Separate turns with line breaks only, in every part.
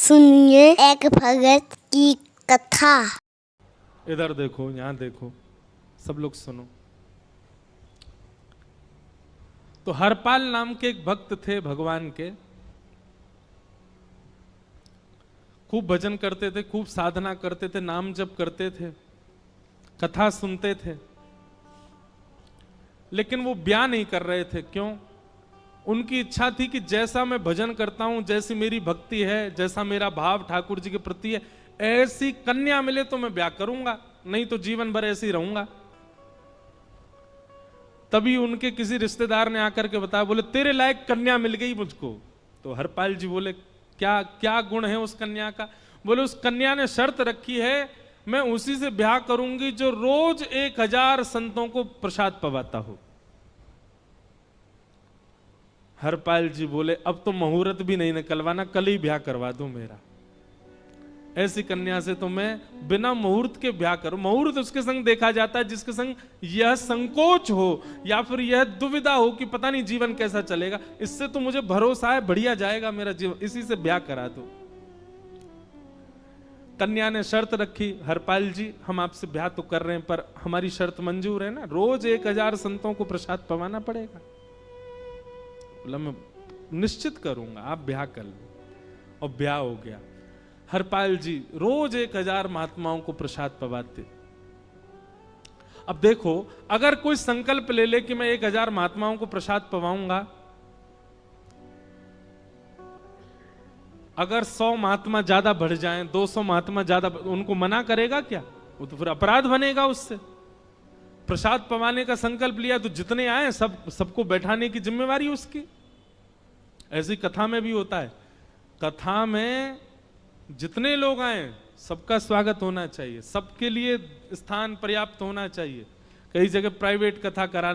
सुनिए एक भगत की कथा।
इधर देखो, यहाँ देखो, सब लोग सुनो। तो हरपाल नाम के एक भक्त थे भगवान के। खूब भजन करते थे, खूब साधना करते थे, नाम जप करते थे, कथा सुनते थे, लेकिन वो ब्याह नहीं कर रहे थे। क्यों? उनकी इच्छा थी कि जैसा मैं भजन करता हूं, जैसी मेरी भक्ति है, जैसा मेरा भाव ठाकुर जी के प्रति है, ऐसी कन्या मिले तो मैं ब्याह करूंगा, नहीं तो जीवन भर ऐसे ही रहूंगा। तभी उनके किसी रिश्तेदार ने आकर के बताया, बोले तेरे लायक कन्या मिल गई मुझको। तो हरपाल जी बोले, क्या क्या गुण है उस कन्या का? बोले उस कन्या ने शर्त रखी है, मैं उसी से ब्याह करूंगी जो रोज 1000 संतों को प्रसाद पवाता हो। हरपाल जी बोले, अब तो मुहूर्त भी नहीं निकलवाना, कल ही ब्याह करवा दो मेरा। ऐसी कन्या से तो मैं बिना मुहूर्त के ब्याह करूं। मुहूर्त उसके संग देखा जाता है जिसके संग यह संकोच हो या फिर यह दुविधा हो कि पता नहीं जीवन कैसा चलेगा। इससे तो मुझे भरोसा है बढ़िया जाएगा मेरा जीवन, इसी से ब्याह करा दो। कन्या ने शर्त रखी, हरपाल जी हम आपसे ब्याह तो कर रहे हैं पर हमारी शर्त मंजूर है ना, रोज 1000 संतों को प्रसाद पवाना पड़ेगा। बोला मैं निश्चित करूंगा, आप ब्याह कर लो। और ब्याह हो गया। हरपाल जी रोज 1000 महात्माओं को प्रसाद पवाते। अब देखो, अगर कोई संकल्प ले ले कि मैं 1000 महात्माओं को प्रसाद पवाऊंगा, अगर 100 महात्मा ज्यादा बढ़ जाएं, 200 महात्मा ज्यादा, उनको मना करेगा क्या? वो तो फिर अपराध बनेगा उससे। प्रसाद पवाने का संकल्प लिया तो जितने आए सबको बैठाने की जिम्मेवारी उसकी। ऐसी कथा में भी होता है, कथा में जितने लोग आए सबका स्वागत होना चाहिए, सबके लिए स्थान पर्याप्त होना चाहिए। कई जगह प्राइवेट कथा करा,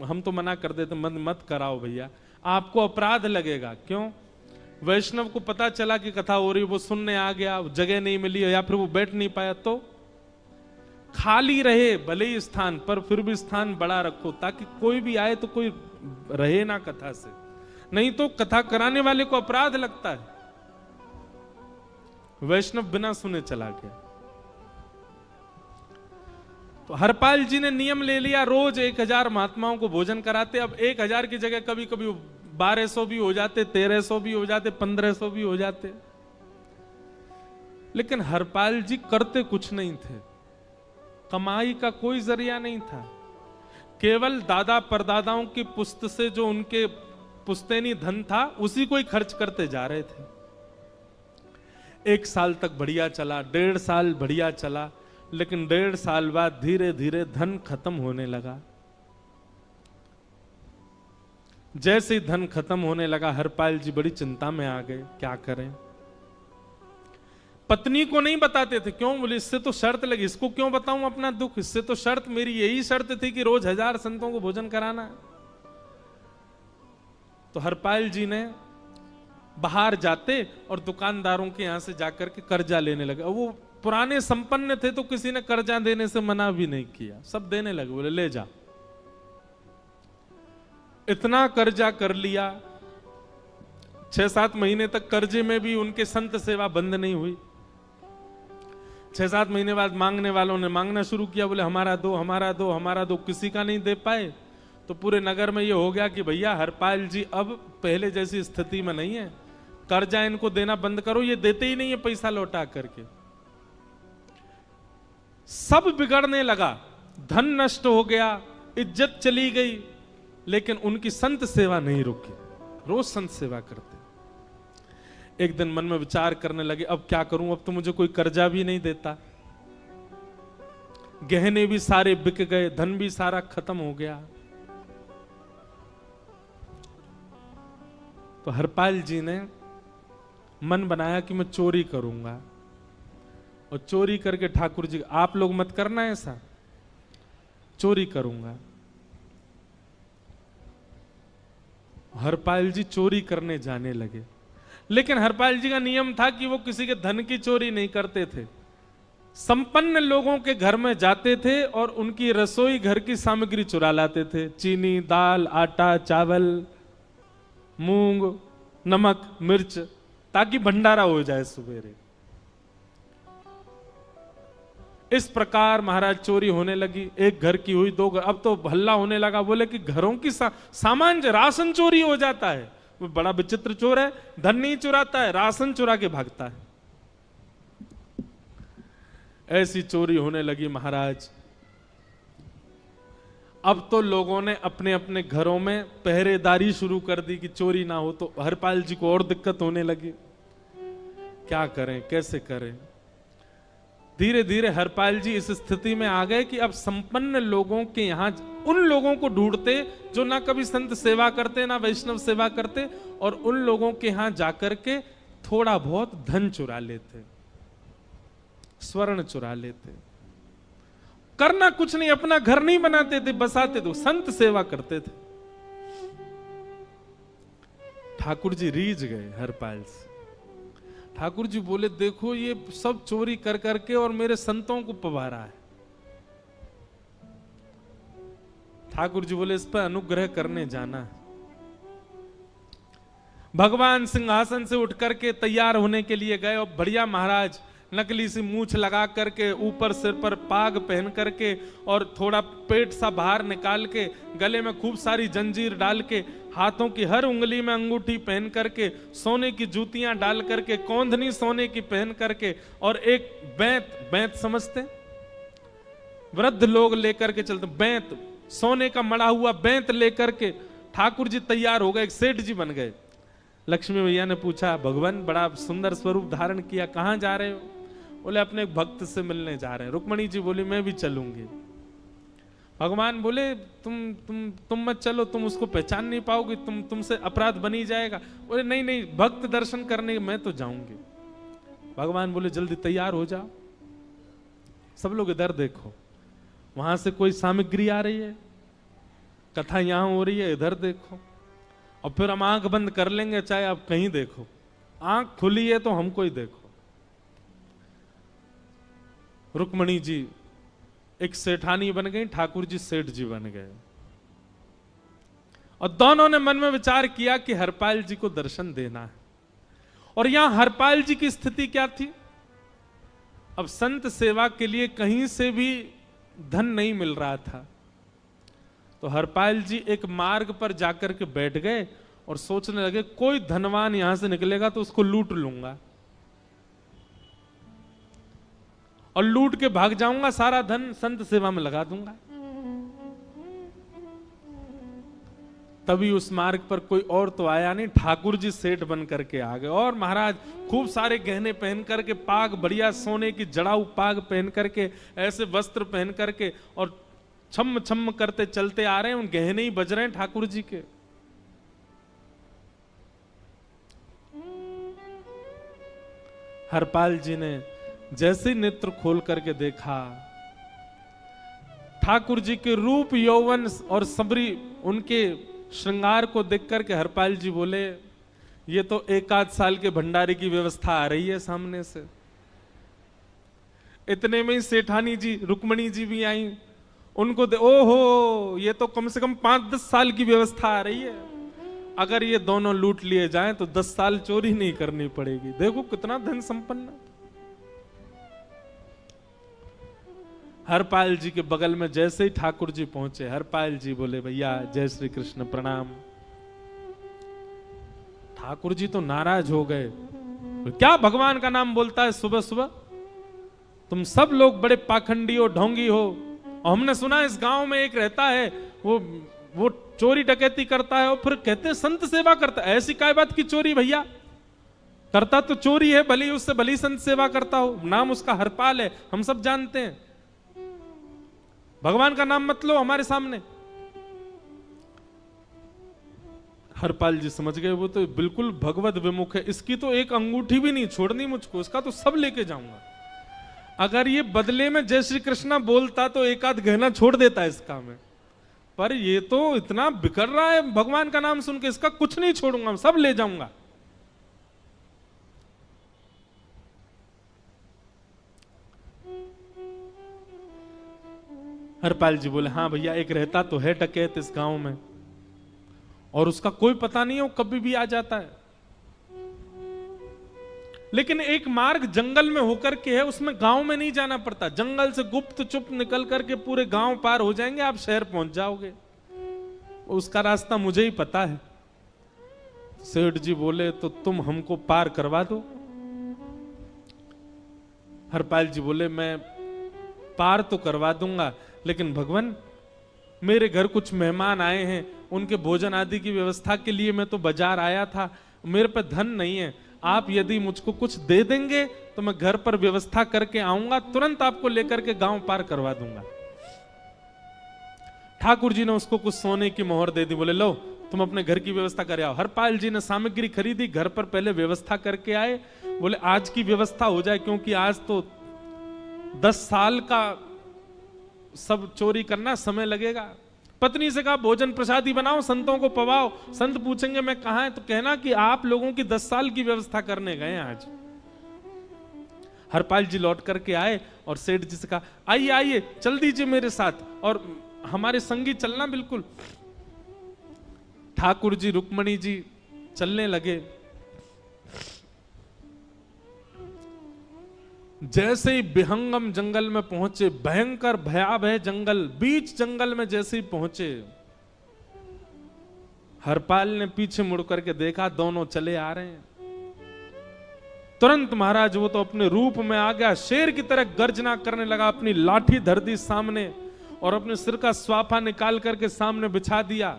हम तो मना कर देते, मत कराओ भैया, आपको अपराध लगेगा। क्यों? वैष्णव को पता चला कि कथा हो रही, वो सुनने आ गया, जगह नहीं मिली या फिर वो बैठ नहीं पाया, तो खाली रहे भले ही स्थान, पर फिर भी स्थान बड़ा रखो ताकि कोई भी आए तो कोई रहे ना कथा से, नहीं तो कथा कराने वाले को अपराध लगता है। वैष्णव बिना सुने चला गया। तो हरपाल जी ने नियम ले लिया, रोज 1000 महात्माओं को भोजन कराते। अब 1000 की जगह कभी कभी 1200 भी हो जाते, 1300 भी हो जाते, 1500 भी हो जाते, लेकिन हरपाल जी करते कुछ नहीं थे। कमाई का कोई जरिया नहीं था, केवल दादा परदादाओं की पुश्त से जो उनके पुश्तैनी धन था उसी को ही खर्च करते जा रहे थे। 1 साल तक बढ़िया चला, 1.5 साल बढ़िया चला, लेकिन 1.5 साल बाद धीरे धीरे धन खत्म होने लगा। जैसे ही धन खत्म होने लगा, हरपाल जी बड़ी चिंता में आ गए, क्या करें। पत्नी को नहीं बताते थे। क्यों? बोले इससे तो शर्त लगी, इसको क्यों बताऊं अपना दुख, इससे तो शर्त, मेरी यही शर्त थी कि रोज 1000 संतों को भोजन कराना। तो हरपाल जी ने बाहर जाते और दुकानदारों के यहां से जाकर के कर्जा लेने लगे। वो पुराने संपन्न थे तो किसी ने कर्जा देने से मना भी नहीं किया, सब देने लगे, बोले ले जा। इतना कर्जा कर लिया, 6-7 महीने तक कर्जे में भी उनके संत सेवा बंद नहीं हुई। 6-7 महीने बाद मांगने वालों ने मांगना शुरू किया, बोले हमारा दो, हमारा दो, हमारा दो। किसी का नहीं दे पाए तो पूरे नगर में ये हो गया कि भैया हरपाल जी अब पहले जैसी स्थिति में नहीं है, कर्जा इनको देना बंद करो, ये देते ही नहीं है पैसा लौटा करके। सब बिगड़ने लगा, धन नष्ट हो गया, इज्जत चली गई, लेकिन उनकी संत सेवा नहीं रुकी, रोज संत सेवा करते। एक दिन मन में विचार करने लगे, अब क्या करूं, अब तो मुझे कोई कर्जा भी नहीं देता, गहने भी सारे बिक गए, धन भी सारा खत्म हो गया। तो हरपाल जी ने मन बनाया कि मैं चोरी करूंगा, और चोरी करके ठाकुर जी, आप लोग मत करना ऐसा, चोरी करूंगा। हरपाल जी चोरी करने जाने लगे, लेकिन हरपाल जी का नियम था कि वो किसी के धन की चोरी नहीं करते थे। संपन्न लोगों के घर में जाते थे और उनकी रसोई घर की सामग्री चुरा लाते थे, चीनी, दाल, आटा, चावल, मूंग, नमक, मिर्च, ताकि भंडारा हो जाए सवेरे। इस प्रकार महाराज चोरी होने लगी। एक घर की हुई, दो घर, अब तो हल्ला होने लगा। बोले कि घरों की सामान राशन चोरी हो जाता है। वो बड़ा विचित्र चोर है, धन नहीं चुराता है, राशन चुरा के भागता है। ऐसी चोरी होने लगी महाराज। अब तो लोगों ने अपने अपने घरों में पहरेदारी शुरू कर दी कि चोरी ना हो। तो हरपाल जी को और दिक्कत होने लगी, क्या करें, कैसे करें। धीरे धीरे हरपाल जी इस स्थिति में आ गए कि अब संपन्न लोगों के यहां उन लोगों को ढूंढते जो ना कभी संत सेवा करते ना वैष्णव सेवा करते, और उन लोगों के यहां जाकर के थोड़ा बहुत धन चुरा लेते, स्वर्ण चुरा लेते। करना कुछ नहीं, अपना घर नहीं बनाते थे, बसाते थे, संत सेवा करते थे। ठाकुर जी रीझ गए हरपाल से। ठाकुर जी बोले, देखो ये सब चोरी कर करके और मेरे संतों को पवारा है। ठाकुर जी बोले, इस पर अनुग्रह करने जाना है। भगवान सिंहासन से उठ करके तैयार होने के लिए गए, और बढ़िया महाराज नकली सी मूछ लगा करके, ऊपर सिर पर पाग पहन करके, और थोड़ा पेट सा बाहर निकाल के, गले में खूब सारी जंजीर डाल के, हाथों की हर उंगली में अंगूठी पहन करके, सोने की जूतियां डाल करके, कौंधनी सोने की पहन करके, और एक बैंत समझते, वृद्ध लोग लेकर के चलते, बैंत, सोने का मड़ा हुआ बैंत लेकर के ठाकुर जी तैयार हो गए, एक सेठ जी बन गए। लक्ष्मी भैया ने पूछा, भगवान बड़ा सुंदर स्वरूप धारण किया, कहां जा रहे हो? बोले, अपने भक्त से मिलने जा रहे हैं। रुक्मणी जी बोली, मैं भी चलूंगी। भगवान बोले, तुम मत चलो, तुम उसको पहचान नहीं पाओगे, तुमसे अपराध बनी जाएगा। बोले, नहीं नहीं, भक्त दर्शन करने मैं तो जाऊंगी। भगवान बोले, जल्दी तैयार हो जाओ। सब लोग इधर देखो, वहां से कोई सामग्री आ रही है, कथा यहां हो रही है, इधर देखो, और फिर हम आंख बंद कर लेंगे, चाहे आप कहीं देखो। आंख खुली है तो हमको ही देखो। रुक्मणी जी एक सेठानी बन गई, ठाकुर जी सेठ जी बन गए, और दोनों ने मन में विचार किया कि हरपाल जी को दर्शन देना है। और यहां हरपाल जी की स्थिति क्या थी? अब संत सेवा के लिए कहीं से भी धन नहीं मिल रहा था। तो हरपाल जी एक मार्ग पर जाकर के बैठ गए और सोचने लगे, कोई धनवान यहां से निकलेगा तो उसको लूट लूंगा, और लूट के भाग जाऊंगा, सारा धन संत सेवा में लगा दूंगा। तभी उस मार्ग पर कोई और तो आया नहीं, ठाकुर जी सेठ बन करके आ गए। और महाराज खूब सारे गहने पहन करके, पाग बढ़िया सोने की जड़ाऊ पाग पहन करके, ऐसे वस्त्र पहन करके, और छम छम करते चलते आ रहे हैं। उन गहने ही बज रहे हैं ठाकुर जी के। हरपाल जी ने जैसे ही नेत्र खोल करके देखा, ठाकुर जी के रूप यौवन और सबरी उनके श्रृंगार को देख करके हरपाल जी बोले, ये तो 1 आध साल के भंडारे की व्यवस्था आ रही है सामने से। इतने में ही सेठानी जी, रुक्मणी जी भी आई। उनको ओहो, ये तो कम से कम 5-10 साल की व्यवस्था आ रही है। अगर ये दोनों लूट लिए जाएं तो 10 साल चोरी नहीं करनी पड़ेगी। देखो कितना धन संपन्न। हरपाल जी के बगल में जैसे ही ठाकुर जी पहुंचे, हरपाल जी बोले, भैया जय श्री कृष्ण, प्रणाम। ठाकुर जी तो नाराज हो गए, क्या भगवान का नाम बोलता है सुबह सुबह? तुम सब लोग बड़े पाखंडी हो, ढोंगी हो, और हमने सुना इस गांव में एक रहता है, वो चोरी डकैती करता है, और फिर कहते हैं संत सेवा करता है। ऐसी काय बात की चोरी भैया? करता तो चोरी है, भली उससे भली संत सेवा करता हो। नाम उसका हरपाल है, हम सब जानते हैं। भगवान का नाम मत लो हमारे सामने। हरपाल जी समझ गए, वो तो बिल्कुल भगवत विमुख है, इसकी तो एक अंगूठी भी नहीं छोड़नी मुझको, इसका तो सब लेके जाऊंगा। अगर ये बदले में जय श्री कृष्णा बोलता तो 1 आध गहना छोड़ देता इसका में, पर ये तो इतना बिखर रहा है भगवान का नाम सुन के, इसका कुछ नहीं छोड़ूंगा, सब ले जाऊंगा। हरपाल जी बोले, हाँ भैया, एक रहता तो है डकैत इस गांव में, और उसका कोई पता नहीं है, वो कभी भी आ जाता है। लेकिन एक मार्ग जंगल में होकर के है, उसमें गांव में नहीं जाना पड़ता। जंगल से गुप्त चुप निकल करके पूरे गांव पार हो जाएंगे, आप शहर पहुंच जाओगे। उसका रास्ता मुझे ही पता है। सेठ जी बोले तो तुम हमको पार करवा दो। हरपाल जी बोले मैं पार तो करवा दूंगा, लेकिन भगवान मेरे घर कुछ मेहमान आए हैं, उनके भोजन आदि की व्यवस्था के लिए मैं तो बाजार आया था, मेरे पे धन नहीं है। आप यदि मुझको कुछ दे देंगे तो मैं घर पर व्यवस्था करके आऊंगा, तुरंत आपको लेकर के गांव पार करवा दूंगा। ठाकुर जी ने उसको कुछ सोने की मोहर दे दी। बोले लो तुम अपने घर की व्यवस्था कर आओ। हरपाल जी ने सामग्री खरीदी, घर पर पहले व्यवस्था करके आए। बोले आज की व्यवस्था हो जाए, क्योंकि आज तो 10 साल का सब चोरी करना समय लगेगा। पत्नी से कहा भोजन प्रसादी बनाओ, संतों को पवाओ। संत पूछेंगे मैं कहां है, तो कहना कि आप लोगों की 10 साल की व्यवस्था करने गए आज। हरपाल जी लौट करके आए और सेठ जी से कहा आइए आइए चल दीजिए मेरे साथ और हमारे संगी चलना बिल्कुल। ठाकुर जी रुक्मणी जी चलने लगे। जैसे ही विहंगम जंगल में पहुंचे, भयंकर भयावह जंगल, बीच जंगल में जैसे ही पहुंचे, हरपाल ने पीछे मुड़ करके देखा, दोनों चले आ रहे हैं। तुरंत महाराज वो तो अपने रूप में आ गया, शेर की तरह गर्जना करने लगा, अपनी लाठी धर दी सामने और अपने सिर का स्वाफा निकाल करके सामने बिछा दिया।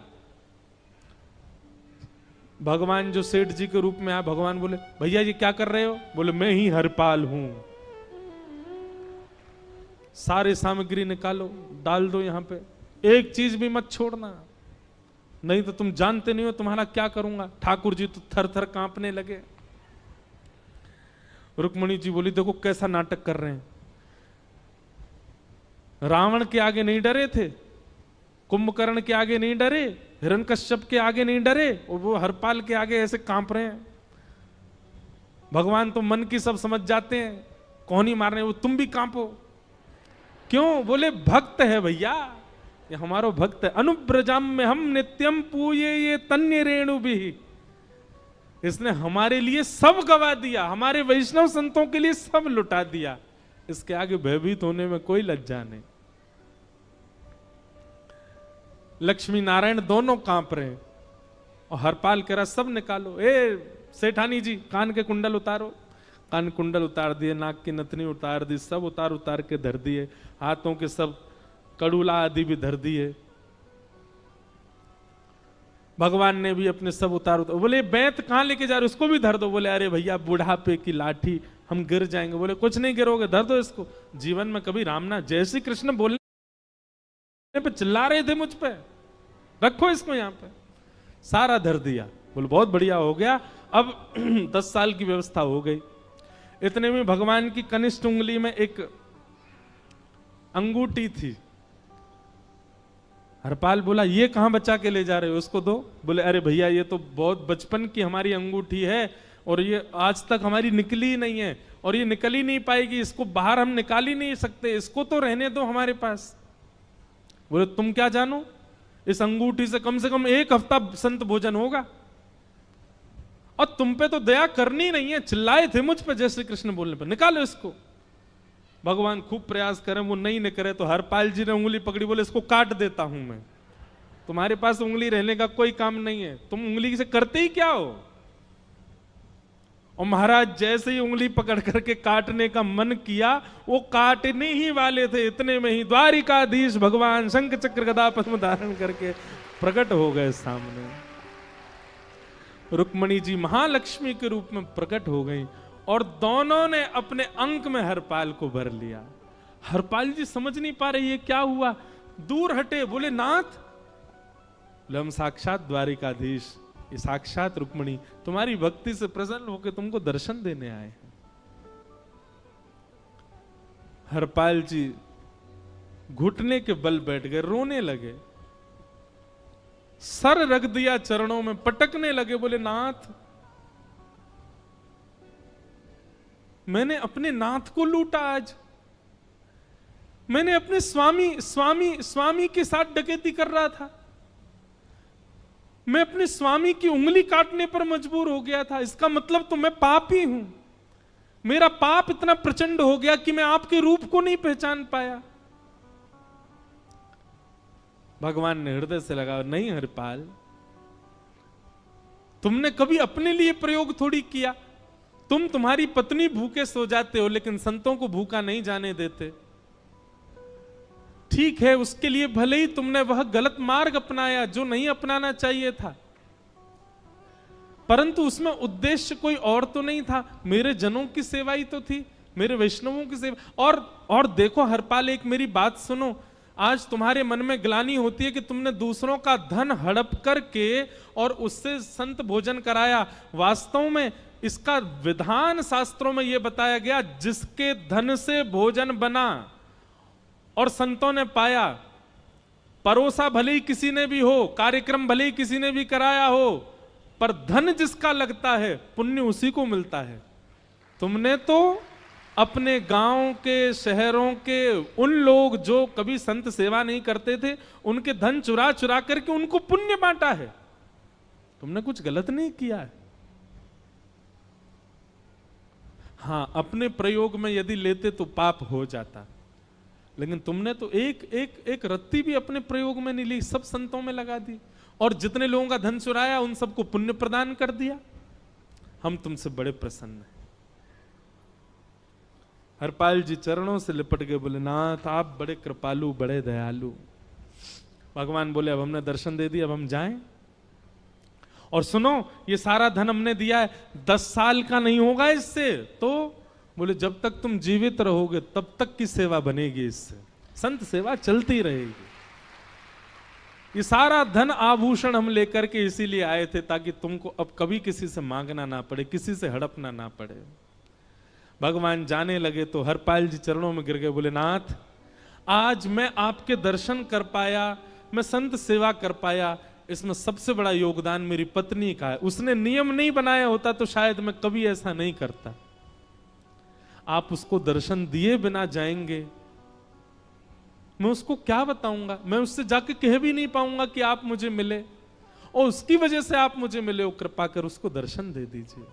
भगवान जो सेठ जी के रूप में आया, भगवान बोले भैया ये क्या कर रहे हो? बोले मैं ही हरपाल हूं। सारे सामग्री निकालो, डाल दो यहां पे, एक चीज भी मत छोड़ना, नहीं तो तुम जानते नहीं हो तुम्हारा क्या करूंगा। ठाकुर जी तो थर थर कांपने लगे। रुक्मणी जी बोली देखो कैसा नाटक कर रहे हैं। रावण के आगे नहीं डरे थे, कुंभकर्ण के आगे नहीं डरे, हिरण्यकश्यप के आगे नहीं डरे, और वो हरपाल के आगे ऐसे कांप रहे हैं। भगवान तो मन की सब समझ जाते हैं, कौन ही मारने, वो तुम भी कांपो क्यों? बोले भक्त है भैया, ये हमारो भक्त है। अनुब्रजाम में हम नित्यम पूये ये तन्य रेणु भी, इसने हमारे लिए सब गवा दिया, हमारे वैष्णव संतों के लिए सब लुटा दिया, इसके आगे भयभीत होने में कोई लज्जा नहीं। लक्ष्मी नारायण दोनों कांप रहे हैं और हरपाल कह रहा सब निकालो। ए सेठानी जी कान के कुंडल उतारो। कान कुंडल उतार दिए, नाक की नथनी उतार दी, सब उतार के धर दिए, हाथों के सब कड़ूला आदि भी धर दिए। भगवान ने भी अपने सब उतार। बोले बैंत कहां लेके जा रहे, उसको भी धर दो। बोले अरे भैया बुढ़ापे की लाठी, हम गिर जाएंगे। बोले कुछ नहीं गिरोगे, धर दो इसको। जीवन में कभी राम ना, जय श्री कृष्ण बोलने पे चिल्ला रहे थे मुझ पे, रखो इसको यहां पे। सारा धर दिया। बोले बहुत बढ़िया हो गया, अब 10 साल की व्यवस्था हो गई। इतने में भगवान की कनिष्ठ उंगली में एक अंगूठी थी। हरपाल बोला ये कहां बचा के ले जा रहे हो, उसको दो। बोले अरे भैया ये तो बहुत बचपन की हमारी अंगूठी है और ये आज तक हमारी निकली ही नहीं है और ये निकल ही नहीं पाएगी, इसको बाहर हम निकाल ही नहीं सकते, इसको तो रहने दो हमारे पास। बोले तुम क्या जानो, इस अंगूठी से कम 1 हफ्ता संत भोजन होगा और तुम पे तो दया करनी नहीं है। चिल्लाए थे मुझ पे जय श्री कृष्ण बोलने पर, निकालो इसको। भगवान खूब प्रयास करें, वो नहीं निकले तो हरपाल जी ने उंगली पकड़ी। बोले इसको काट देता हूं मैं, तुम्हारे पास उंगली रहने का कोई काम नहीं है, तुम उंगली से करते ही क्या हो। और महाराज जैसे ही उंगली पकड़ करके काटने का मन किया, वो काटने ही वाले थे, इतने में ही द्वारिकाधीश भगवान शंख चक्र गदा पद्म धारण करके प्रकट हो गए सामने। रुक्मणी जी महालक्ष्मी के रूप में प्रकट हो गई और दोनों ने अपने अंक में हरपाल को भर लिया। हरपाल जी समझ नहीं पा रहे ये क्या हुआ, दूर हटे। बोले नाथ, बोले हम साक्षात द्वारिकाधीश, ये साक्षात रुक्मणी तुम्हारी भक्ति से प्रसन्न होकर तुमको दर्शन देने आए हैं। हरपाल जी घुटने के बल बैठ गए, रोने लगे, सर रख दिया चरणों में, पटकने लगे। बोले नाथ, मैंने अपने नाथ को लूटा, आज मैंने अपने स्वामी के साथ डकैती कर रहा था, मैं अपने स्वामी की उंगली काटने पर मजबूर हो गया था, इसका मतलब तो मैं पापी हूं। मेरा पाप इतना प्रचंड हो गया कि मैं आपके रूप को नहीं पहचान पाया। भगवान ने हृदय से लगा, नहीं हरिपाल, तुमने कभी अपने लिए प्रयोग थोड़ी किया। तुम्हारी पत्नी भूखे सो जाते हो, लेकिन संतों को भूखा नहीं जाने देते। ठीक है, उसके लिए भले ही तुमने वह गलत मार्ग अपनाया जो नहीं अपनाना चाहिए था, परंतु उसमें उद्देश्य कोई और तो नहीं था, मेरे जनों की सेवा ही तो थी, मेरे वैष्णवों की सेवा। और देखो हरपाल, एक मेरी बात सुनो, आज तुम्हारे मन में ग्लानि होती है कि तुमने दूसरों का धन हड़प करके और उससे संत भोजन कराया। वास्तव में इसका विधान शास्त्रों में यह बताया गया, जिसके धन से भोजन बना और संतों ने पाया, परोसा भले ही किसी ने भी हो, कार्यक्रम भले ही किसी ने भी कराया हो, पर धन जिसका लगता है पुण्य उसी को मिलता है। तुमने तो अपने गांव के, शहरों के उन लोग जो कभी संत सेवा नहीं करते थे, उनके धन चुरा चुरा करके उनको पुण्य बांटा है। तुमने कुछ गलत नहीं किया है। हां, अपने प्रयोग में यदि लेते तो पाप हो जाता, लेकिन तुमने तो एक रत्ती भी अपने प्रयोग में नहीं ली, सब संतों में लगा दी, और जितने लोगों का धन चुराया उन सबको पुण्य प्रदान कर दिया। हम तुमसे बड़े प्रसन्न हैं। हरपाल जी चरणों से लिपट गए, बोले नाथ आप बड़े कृपालु, बड़े दयालु। भगवान बोले अब हमने दर्शन दे दिया, अब हम जाएं। और सुनो, ये सारा धन हमने दिया है, 10 साल का नहीं होगा इससे। तो बोले जब तक तुम जीवित रहोगे तब तक की सेवा बनेगी, इससे संत सेवा चलती रहेगी। ये सारा धन आभूषण हम लेकर के इसीलिए आए थे ताकि तुमको अब कभी किसी से मांगना ना पड़े, किसी से हड़पना ना पड़े। भगवान जाने लगे तो हरपाल जी चरणों में गिर गए, बोले नाथ आज मैं आपके दर्शन कर पाया, मैं संत सेवा कर पाया, इसमें सबसे बड़ा योगदान मेरी पत्नी का है। उसने नियम नहीं बनाया होता तो शायद मैं कभी ऐसा नहीं करता। आप उसको दर्शन दिए बिना जाएंगे, मैं उसको क्या बताऊंगा? मैं उससे जाके कह भी नहीं पाऊंगा कि आप मुझे मिले, और उसकी वजह से आप मुझे मिले, वो कृपा कर उसको दर्शन दे दीजिए।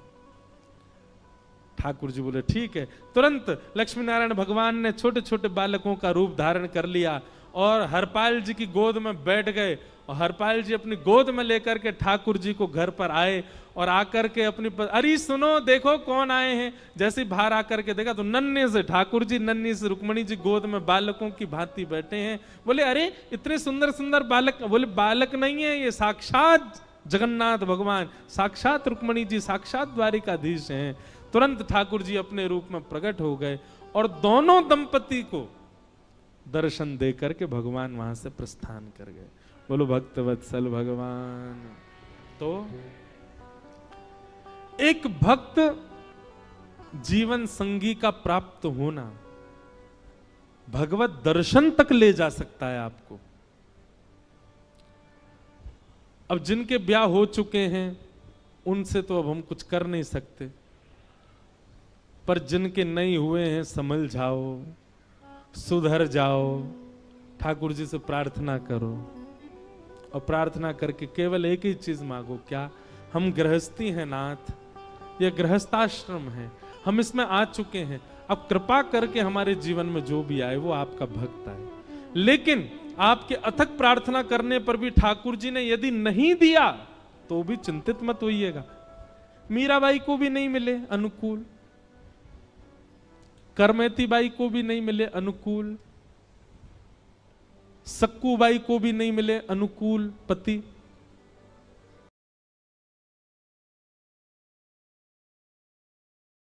ठाकुर जी बोले ठीक है। तुरंत लक्ष्मी नारायण भगवान ने छोटे छोटे बालकों का रूप धारण कर लिया और हरपाल जी की गोद में बैठ गए, और हरपाल जी अपनी गोद में लेकर के ठाकुर जी को घर पर आए, और आकर के अपनी अरे सुनो देखो कौन आए हैं। जैसे बाहर आकर के देखा तो नन्हे से ठाकुर जी, नन्ही से रुक्मणी जी गोद में बालकों की भांति बैठे हैं। बोले अरे इतने सुंदर सुंदर बालक। बोले बालक नहीं है, ये साक्षात जगन्नाथ भगवान, साक्षात रुक्मणी जी, साक्षात द्वारिकाधीश हैं। तुरंत ठाकुर जी अपने रूप में प्रकट हो गए और दोनों दंपति को दर्शन दे करके भगवान वहां से प्रस्थान कर गए। बोलो भक्त वत्सल भगवान। तो एक भक्त जीवन संगी का प्राप्त होना भगवत दर्शन तक ले जा सकता है आपको। अब जिनके ब्याह हो चुके हैं उनसे तो अब हम कुछ कर नहीं सकते, पर जिनके नहीं हुए हैं संभल जाओ, सुधर जाओ, ठाकुर जी से प्रार्थना करो, और प्रार्थना करके केवल एक ही चीज मांगो, क्या? हम गृहस्थी हैं नाथ, यह गृहस्थाश्रम है, हम इसमें आ चुके हैं, अब कृपा करके हमारे जीवन में जो भी आए वो आपका भक्त आए। लेकिन आपके अथक प्रार्थना करने पर भी ठाकुर जी ने यदि नहीं दिया तो भी चिंतित मत होइएगा। मीराबाई को भी नहीं मिले अनुकूल, करमेती बाई को भी नहीं मिले अनुकूल, सक्कू बाई को भी नहीं मिले अनुकूल पति,